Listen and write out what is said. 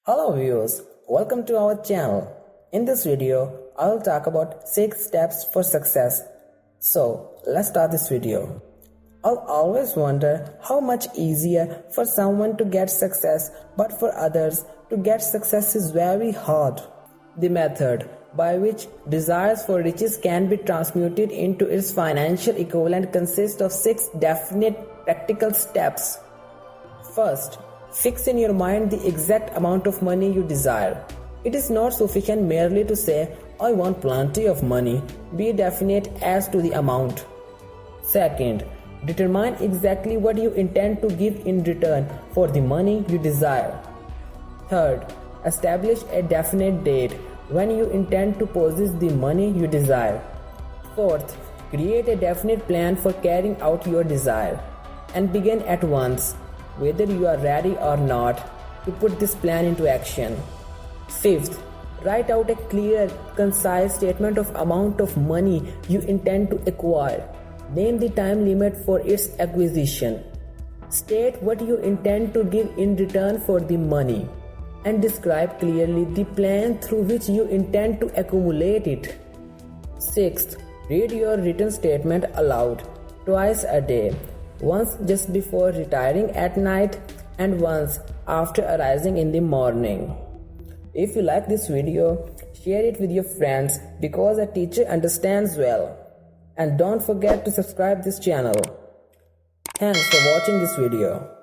Hello viewers, welcome to our channel. In this video, I will talk about 6 steps for success. So, let's start this video. I'll always wonder how much easier for someone to get success, but for others to get success is very hard. The method by which desires for riches can be transmuted into its financial equivalent consists of 6 definite practical steps. First, fix in your mind the exact amount of money you desire. It is not sufficient merely to say, I want plenty of money. Be definite as to the amount. Second, determine exactly what you intend to give in return for the money you desire. Third, establish a definite date when you intend to possess the money you desire. Fourth, create a definite plan for carrying out your desire and begin at once, whether you are ready or not, to put this plan into action. Fifth, write out a clear, concise statement of amount of money you intend to acquire. Name the time limit for its acquisition. State what you intend to give in return for the money, and describe clearly the plan through which you intend to accumulate it. Sixth, read your written statement aloud twice a day. Once just before retiring at night and once after arising in the morning. If you like this video, share it with your friends because a teacher understands well. And don't forget to subscribe this channel. Thanks for watching this video.